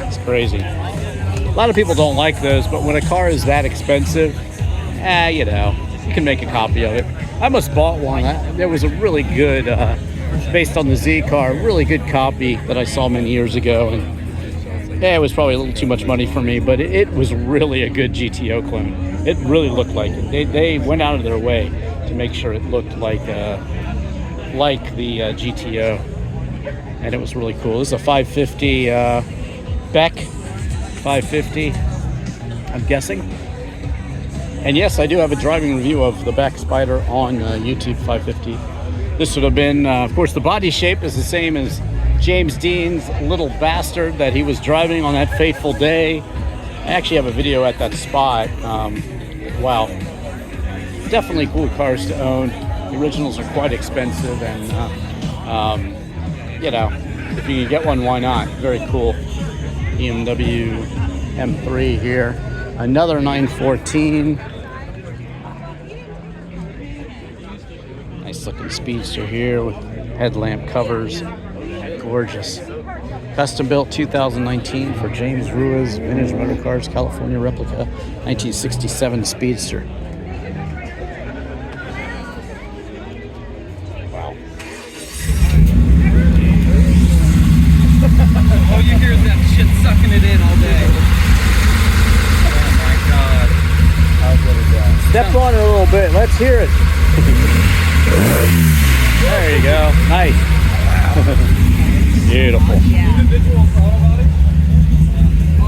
It's crazy. A lot of people don't like those, but when a car is that expensive, you know, you can make a copy of it. I almost bought one. There was a really good, based on the Z car, really good copy that I saw many years ago. And yeah, it was probably a little too much money for me, but it was really a good GTO clone. It really looked like it. They went out of their way to make sure it looked like the GTO, and it was really cool. This is a 550 Beck 550, I'm guessing. And yes, I do have a driving review of the Beck Spider on YouTube 550. This would have been, of course, the body shape is the same as James Dean's little bastard that he was driving on that fateful day. I actually have a video at that spot. Wow. Definitely cool cars to own. The originals are quite expensive, and you know, if you can get one, why not? Very cool. BMW M3 here. Another 914. Nice looking Speedster here with headlamp covers. Gorgeous. Custom built 2019 for James Ruiz Vintage Motor Cars California replica 1967 Speedster. Wow. All you hear is that shit sucking it in all day. Oh my god. How good is that? Step on it a little bit. Let's hear it. There you go. Nice. Beautiful.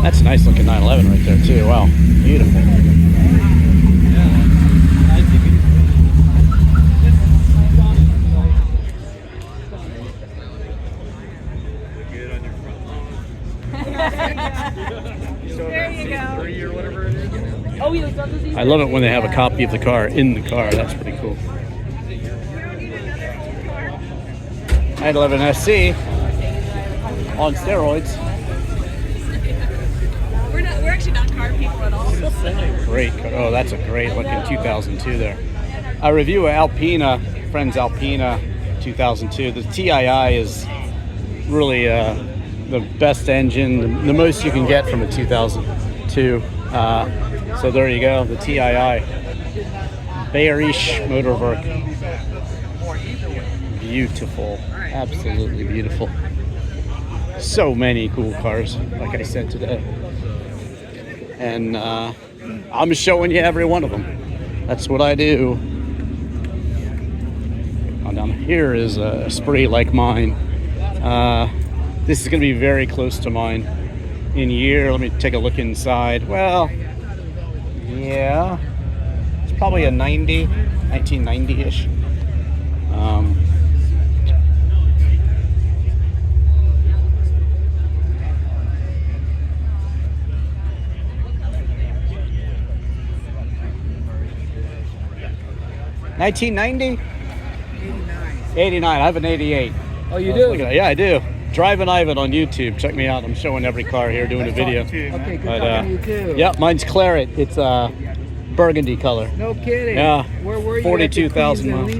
That's a nice looking 911 right there too. Wow. Beautiful. There you go. I love it when they have a copy of the car in the car. That's pretty cool. 911 SC on steroids. We're actually not car people at all. Great. Oh, that's a great looking 2002 there. I review an Alpina, friend's Alpina 2002. The TII is really the best engine, the most you can get from a 2002. So there you go, the TII. Bayerisch Motorwerk. Beautiful, absolutely beautiful. So many cool cars, like I said today. And I'm showing you every one of them. That's what I do. Oh, down here is a Spree like mine. This is going to be very close to mine in year. Let me take a look inside. Well, yeah, it's probably a 1990-ish. $1990? 89. I have an 88. Oh, you do? Yeah, I do. Drivin Ivan on YouTube. Check me out. I'm showing every car here, doing a video. Okay, good But, talking to you too. Yep, mine's Claret. It's burgundy color. No kidding. Yeah. Where were you? 42,000 miles.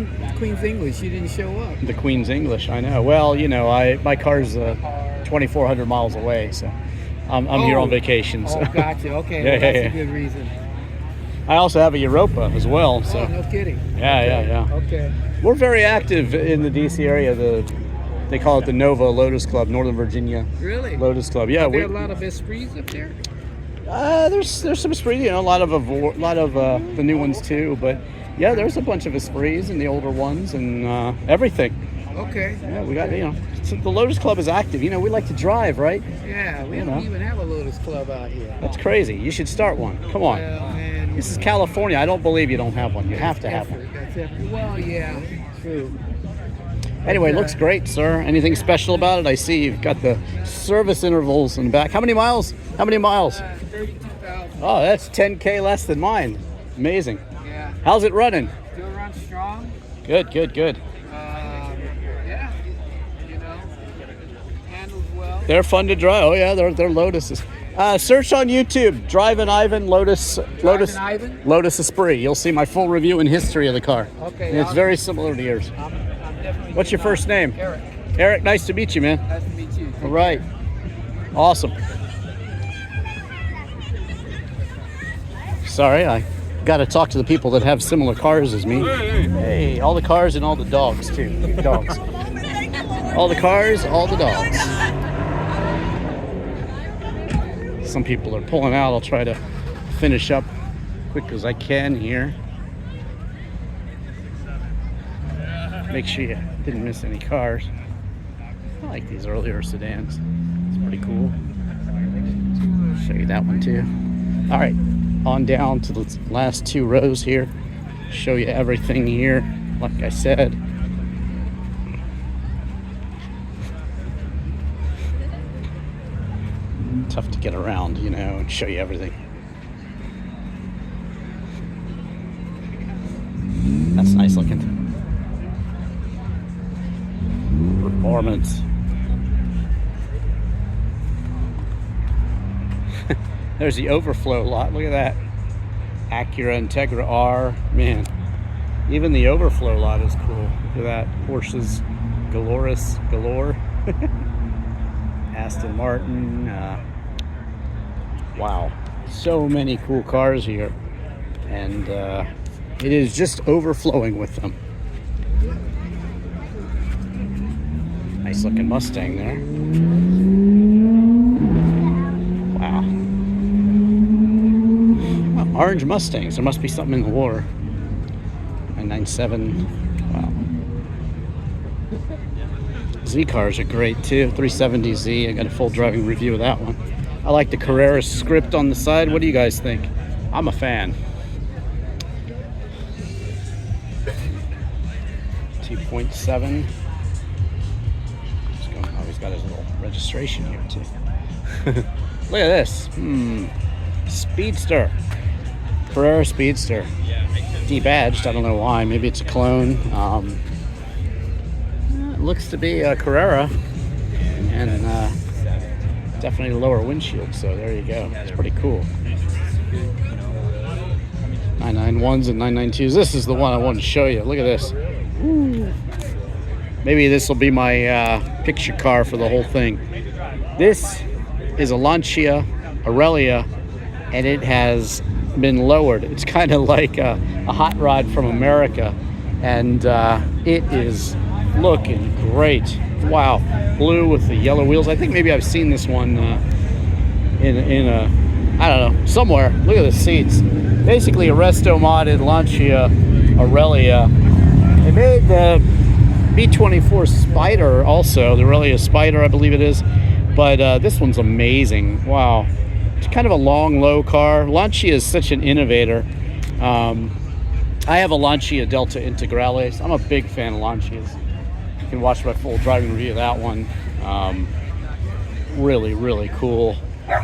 Queen's English. She didn't show up. The Queen's English, I know. Well, you know, my car's 2,400 miles away, so I'm here on vacation. So. Oh, gotcha. Okay, Yeah, well, that's yeah, a good reason. I also have a Europa as well. So. Oh, no kidding. Yeah. Okay. We're very active in the DC area. They call it the Nova Lotus Club, Northern Virginia. Really? Lotus Club. Yeah. Are there a lot of Esprits up there? There's some Esprits, you know, a lot of the new ones too. But yeah, there's a bunch of Esprits and the older ones and everything. Okay. Yeah, we got, you know, so the Lotus Club is active. You know, we like to drive, right? Yeah, we You don't know. even have a Lotus Club out here. That's crazy. You should start one. Come on. Well, man, This is California. I don't believe you don't have one. You have to have one. That's effort. Well, yeah, true. Anyway, looks great, sir. Anything special about it? I see you've got the service intervals in the back. How many miles? 32,000. Oh, that's 10K less than mine. Amazing. Yeah. How's it running? Still run strong. Good. Yeah. You know, handles well. They're fun to drive. Oh yeah, they're Lotuses. Search on YouTube, Drivin Ivan Lotus Ivan? Lotus Esprit. You'll see my full review and history of the car. Okay, And it's awesome. very similar to yours. I'm definitely. What's your first name? Eric. Eric, nice to meet you, man. Nice to meet you. All right. Awesome. Sorry, I got to talk to the people that have similar cars as me. Hey, all the cars and all the dogs, too. Big dogs. All the cars, all the dogs. Some people are pulling out. I'll try to finish up quick as I can here. Make sure you didn't miss any cars. I like these earlier sedans. It's pretty cool. Show you that one too. All right, on down to the last two rows here. Show you everything here, like I said. Tough to get around, you know, and show you everything. That's nice looking. Performance. There's the overflow lot. Look at that. Acura Integra R. Man, even the overflow lot is cool. Look at that. Porsches galore. Aston Martin. Wow. So many cool cars here. And it is just overflowing with them. Nice looking Mustang there. Wow. Well, orange Mustangs. There must be something in the war. 997. Wow. Z cars are great too. 370Z. I got a full driving review of that one. I like the Carrera script on the side. What do you guys think? I'm a fan. 2.7. Oh, he's got his little registration here too. Look at this. Speedster. Carrera Speedster. Debadged. I don't know why. Maybe it's a clone. It looks to be a Carrera. And definitely a lower windshield. So there you go. It's pretty cool. 991s and 992s. This is the one I wanted to show you. Look at this. Ooh. Maybe this will be my picture car for the whole thing. This is a Lancia Aurelia, and it has been lowered. It's kind of like a hot rod from America, and it is looking great. Wow, blue with the yellow wheels. I think maybe I've seen this one in a, I don't know, somewhere. Look at the seats. Basically a resto modded Lancia Aurelia. They made the B24 Spider also, the Aurelia Spider, I believe it is. But this one's amazing. Wow. It's kind of a long, low car. Lancia is such an innovator. I have a Lancia Delta Integrales. I'm a big fan of Lancias. You can watch my full driving review of that one. Really, really cool.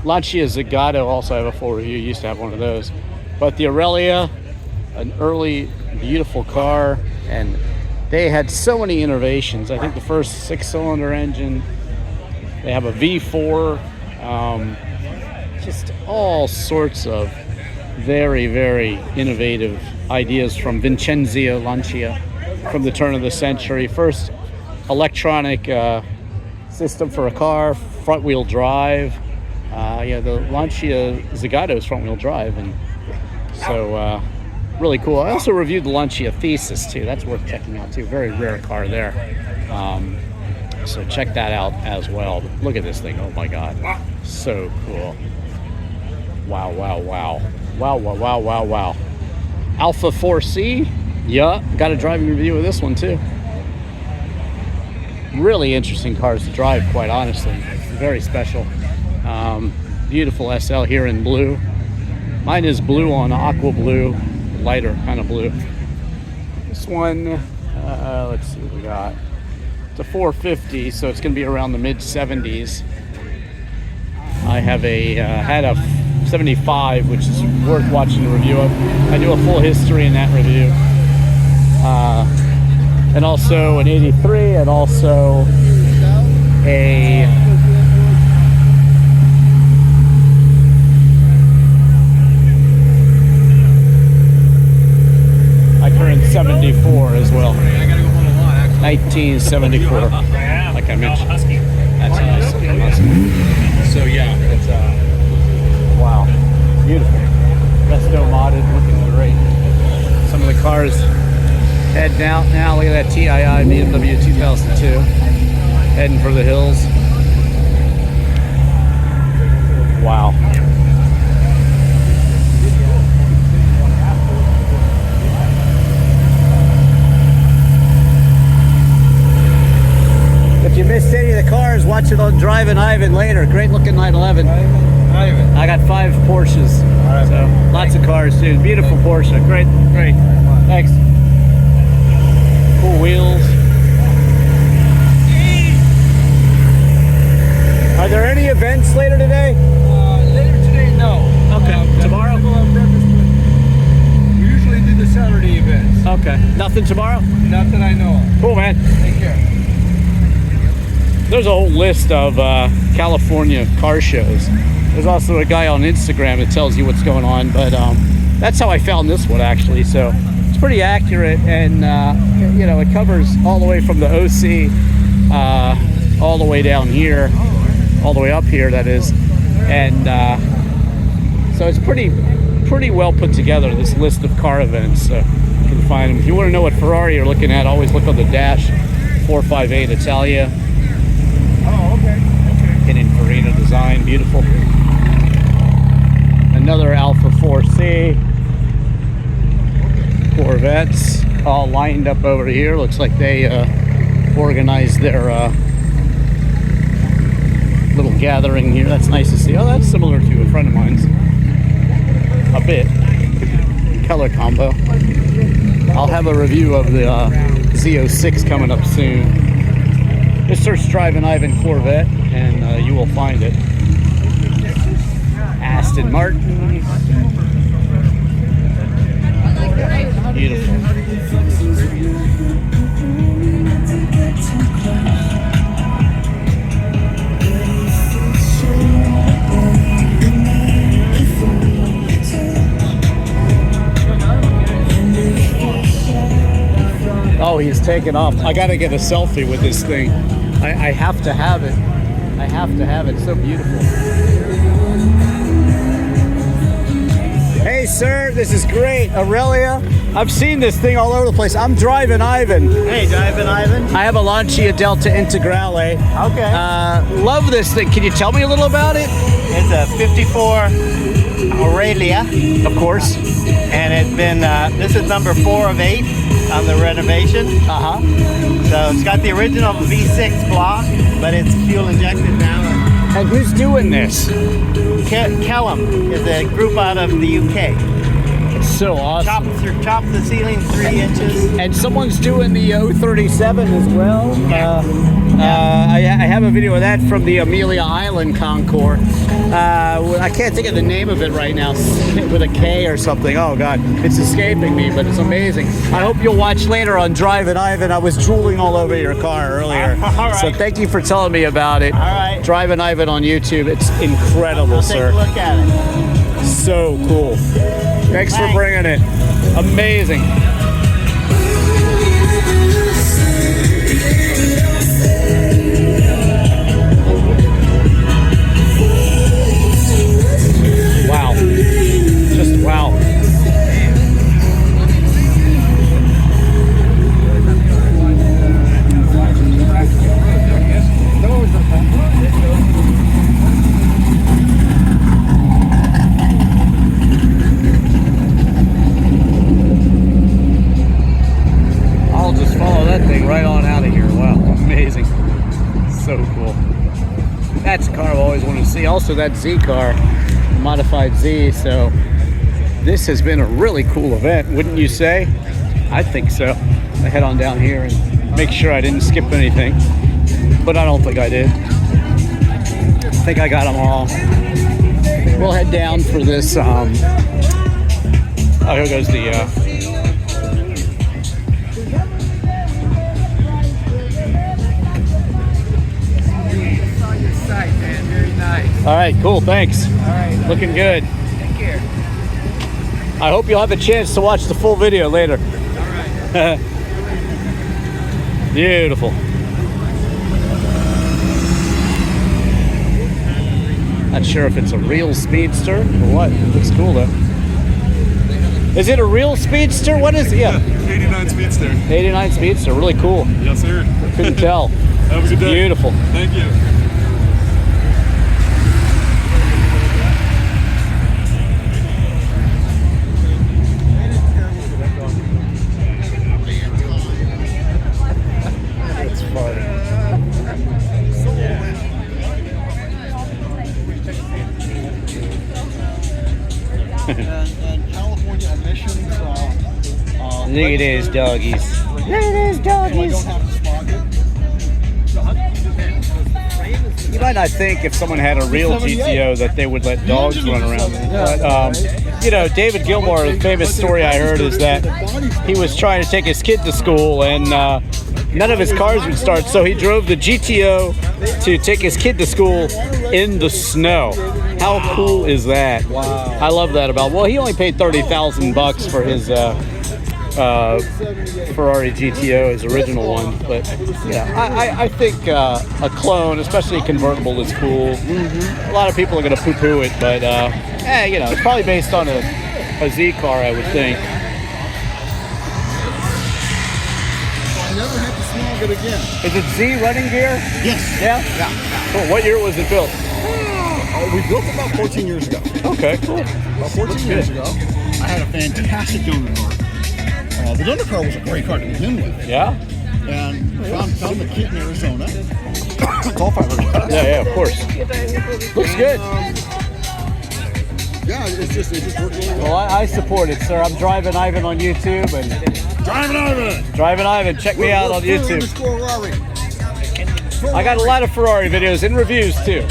Lancia Zagato also have a full review. Used to have one of those. But the Aurelia, an early, beautiful car, and they had so many innovations. I think the first 6-cylinder engine. They have a V4. Just all sorts of very, very innovative ideas from Vincenzo Lancia. from the turn of the century. First electronic system for a car, front-wheel drive. The Lancia Zagato is front-wheel drive, and so really cool. I also reviewed the Lancia Thesis too. That's worth checking out too. Very rare car there. So check that out as well. But look at this thing. Oh my God, so cool. Wow, wow, wow. Wow, wow, wow, wow, wow. Alpha 4C. Yeah, got a driving review of this one too. Really interesting cars to drive, quite honestly. Very special. Beautiful SL here in blue. Mine is blue on aqua blue, lighter kind of blue. This one, let's see what we got. It's a 450, so it's going to be around the mid-70s. I have had a 75, which is worth watching the review of. I do a full history in that review. And also an 83, and also I turned 74 as well. 1974, like I mentioned. That's a nice looking Mustang. So yeah, it's wow, beautiful. Resto modded, looking great. Some of the cars heading out now. Look at that TII BMW 2002, heading for the hills. Wow. If you missed any of the cars, watch it on Drivin Ivan later. Great looking 911. I got 5 Porsches. So lots of cars, dude. Beautiful Porsche. Great, great. Thanks. Cool wheels. Are there any events later today? Later today, no. Okay. Tomorrow? We usually do the Saturday events. Okay. Nothing tomorrow? Not that I know of. Cool, man. Take care. There's a whole list of California car shows. There's also a guy on Instagram that tells you what's going on, but that's how I found this one actually. So it's pretty accurate, and it covers all the way from the OC all the way down here, all the way up here, that is. And so it's pretty well put together, this list of car events. You can find them. If you want to know what Ferrari you're looking at, always look on the dash. 458 Italia. Oh, okay. Pininfarina design, beautiful. Another Alpha 4C. Corvettes all lined up over here. Looks like they organized their little gathering here. That's nice to see. Oh, that's similar to a friend of mine's. A bit. Color combo. I'll have a review of the Z06 coming up soon. Just search Drivin Ivan Corvette and you will find it. Aston Martin. Beautiful. Oh, he's taken off. I gotta get a selfie with this thing. I have to have it. I have to have it. It's so beautiful. Hey, sir, this is great. Aurelia, I've seen this thing all over the place. I'm Drivin Ivan. Hey, Drivin Ivan. I have a Lancia Delta Integrale. Okay. Love this thing. Can you tell me a little about it? It's a 54 Aurelia. Of course. And it's been, this is number 4 of 8 on the renovation. Uh-huh. So it's got the original V6 block, but it's fuel injected now. And who's doing this? Kellum is a group out of the UK. It's so awesome. Chop the ceiling 3 inches. And someone's doing the 037 as well. I have a video of that from the Amelia Island Concours. I can't think of the name of it right now, with a K or something. Oh God, it's escaping me, but it's amazing. I hope you'll watch later on Drivin Ivan. I was drooling all over your car earlier. All right. So thank you for telling me about it. All right. Drivin Ivan on YouTube. It's incredible, I'll sir. take a look at it. So cool. Thanks for bringing it. Amazing. can see also that Z car, modified Z. So this has been a really cool event, wouldn't you say? I think so. I head on down here and make sure I didn't skip anything, but I don't think I did. I think I got them all. We'll head down for this. Oh, here goes the. All right, cool, thanks. All right. Looking good. Take care. I hope you'll have a chance to watch the full video later. All right. Beautiful. Not sure if it's a real speedster or what. It looks cool though. Is it a real speedster? What is it? Yeah. 89 Speedster. 89 speedster, really cool. Yes, sir. Couldn't tell. Have a good day. Beautiful. Thank you. And California emissions. Look at those doggies. Look at those doggies. You might not think if someone had a real GTO that they would let dogs run around. But, you know, David Gilmour, the famous story I heard is that he was trying to take his kid to school and none of his cars would start. So he drove the GTO to take his kid to school in the snow. How cool is that? Wow. I love that about, well, he only paid $30,000 for his Ferrari GTO, his original one. But yeah, I think a clone, especially a convertible, is cool. A lot of people are going to poo-poo it, but you know, it's probably based on a Z car, I would think. I never had to smog it again. Is it Z running gear? Yes. Yeah? Yeah. Cool. What year was it built? We built it about 14 years ago. Okay, cool. About 14 years ago, I had a fantastic donor car. The donor car was a great car to begin with. Yeah? And found the kit in Arizona. It's all 500. Yeah, of course. Looks good. Yeah, it just worked really well. Well, I support it, sir. I'm Drivin Ivan on YouTube and Drivin Ivan! Drivin Ivan. Check me out on YouTube. I got a lot of Ferrari videos and reviews too.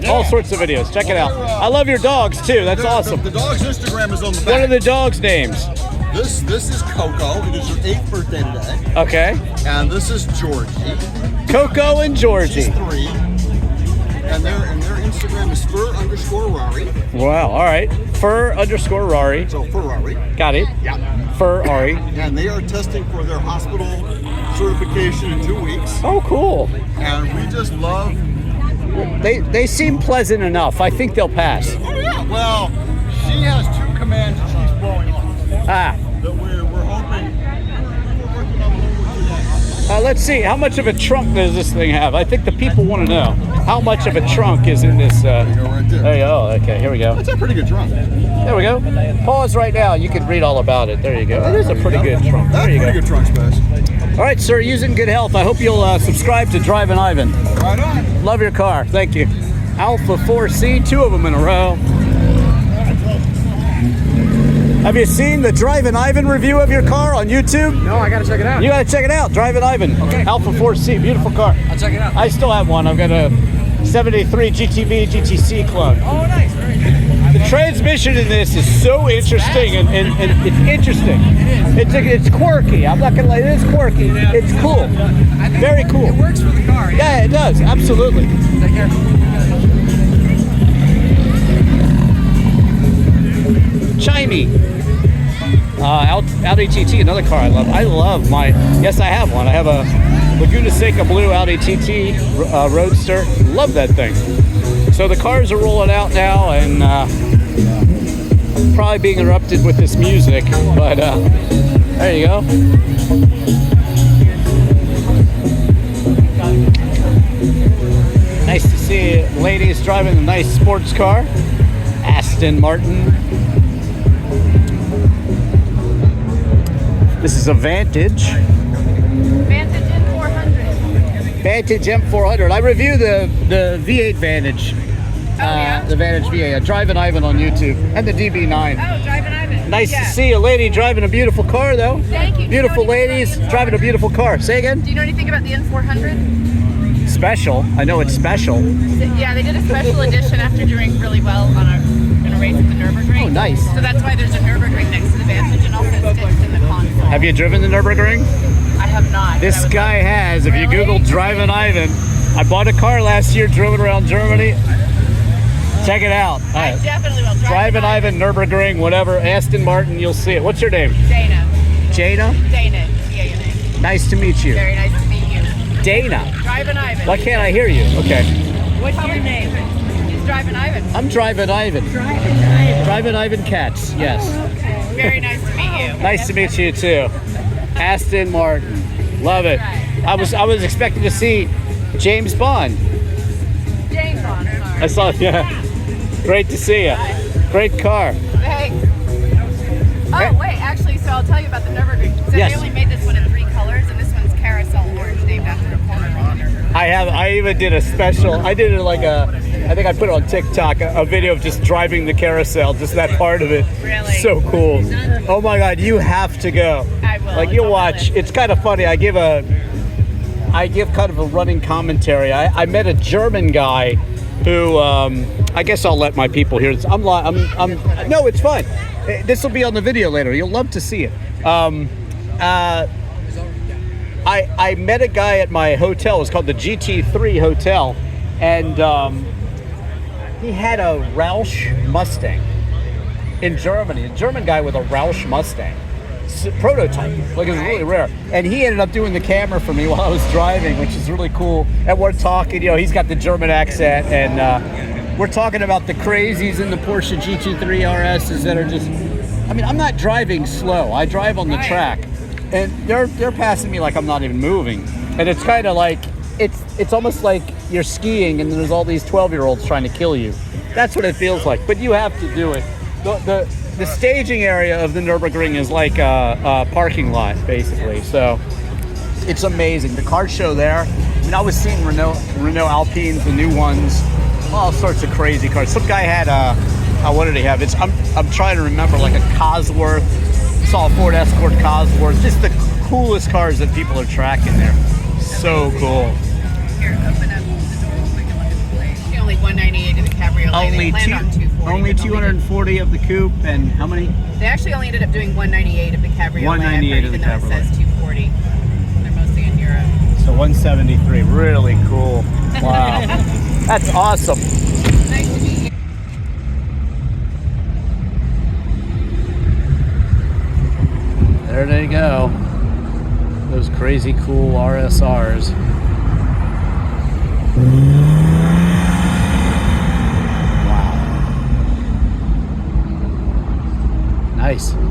All sorts of videos. Check it out. I love your dogs too. That's awesome. The dog's Instagram is on the back. What are the dogs' names? This is Coco. It is her 8th birthday today. Okay. And this is Georgie. Coco and Georgie. She's 3. And their Instagram is Fur_Rari. Wow. All right. Fur_Rari. So Ferrari. Got it. Yeah. Ferrari. And they are testing for their hospital certification in 2 weeks. Oh, cool. And we just love. They seem pleasant enough. I think they'll pass. Oh yeah. Well, she has 2 commands that she's blowing off. Ah. That we're hoping. We're working on the Let's see. How much of a trunk does this thing have? I think the people want to know. How much of a trunk is in this? There you go, right there. There you go. Okay, here we go. That's a pretty good trunk. There we go. Pause right now. You can read all about it. There you go. It is a pretty good trunk. That's There you pretty go. good trunk space. All right, sir. Use it in good health. I hope you'll subscribe to Drivin Ivan. Right on. Love your car. Thank you. Alpha 4C, 2 of them in a row. Have you seen the Drivin Ivan review of your car on YouTube? No, I gotta check it out. You gotta check it out. Drivin Ivan. Okay. Alpha 4C, beautiful car. I'll check it out. I still have one. I've got a 73 GTV GTC clone. Oh, nice. Very good. The transmission in this is so interesting, and it's interesting. It's quirky. I'm not gonna lie, it is quirky. It's cool. Very cool. It works for the car. Yeah, it does. Absolutely. Take care. Chimey. Audi TT, another car I love. Yes, I have one. I have a Laguna Seca Blue Audi TT Roadster. Love that thing. So the cars are rolling out now, and probably being interrupted with this music, but there you go. Nice to see ladies driving a nice sports car. Aston Martin. This is a Vantage. Vantage M400. Vantage M400. I review the V8 Vantage. Oh, The Vantage VA. Yeah. Drivin Ivan on YouTube. And the DB9. Oh, Drivin Ivan. Nice Yeah. to see a lady driving a beautiful car, though. Thank you. Do you know Beautiful anything ladies about the driving a N400? beautiful car. Say again? Do you know anything about the N400? Special. I know it's special. Yeah, they did a special edition after doing really well on in a race at the Nürburgring. Oh, nice. So that's why there's a Nürburgring next to the Vantage and also it's stitched in the console. Have you driven the Nürburgring? I have not. This guy has. If you Really? Google Drivin Ivan, I bought a car last year, drove it around Germany. Check it out. I definitely will. Drivin Ivan, Nürburgring, whatever. Aston Martin, you'll see it. What's your name? Dana. Jana? Dana. Yeah, your name. Nice to meet you. Very nice to meet you. Dana. Drivin Ivan. Why can't I hear you? Okay. What's your name? He's Drivin Ivan. I'm Drivin Ivan. DrivinIvanKatz, yes. Very nice to meet you. Nice to meet you too. Aston Martin. Love it. I was expecting to see James Bond. James Bond. I saw, yeah. Great to see you. Great car. Thanks. Oh, wait, actually, so I'll tell you about the Nürburgring. So Yes. they only made this one in 3 colors, and this one's carousel orange, named after the corner on the Nürburgring. I even did a special. I did it like I think I put it on TikTok, a video of just driving the carousel, just that part of it. Really? So cool. Oh my God, you have to go. I will. Like It's you'll on my watch. list. It's kind of funny. I give kind of a running commentary. I met a German guy who I guess I'll let my people hear this. No, it's fine. This will be on the video later. You'll love to see it. I met a guy at my hotel. It was called the GT3 Hotel, and he had a Roush Mustang in Germany. A German guy with a Roush Mustang. Prototype, like it was really rare, and he ended up doing the camera for me while I was driving, which is really cool. And we're talking, he's got the German accent, and we're talking about the crazies in the Porsche GT3 RSs that are just, I'm not driving slow. I drive on the track, and they're passing me like I'm not even moving, and it's kind of like it's almost like you're skiing and there's all these 12-year-olds trying to kill you. That's what it feels like, but you have to do it. The staging area of the Nürburgring is like a parking lot, basically. So it's amazing. The car show there. I was seeing Renault Alpines, the new ones, all sorts of crazy cars. Some guy had what did he have? I'm trying to remember, like a Cosworth. Saw a Ford Escort Cosworth. Just the coolest cars that people are tracking there. So cool. Here, open up the door so we can look at the plate. Only 198 of the Cabriolet. They planned on 240. Only but 240 of the coupe, and how many? They actually only ended up doing 198 of the Cabriolet. 198 of the even though Cabriolet. It says 240. They're mostly in Europe. So 173. Really cool. Wow. That's awesome. Nice to meet you. There they go. Those crazy cool RSRs. Wow. Nice.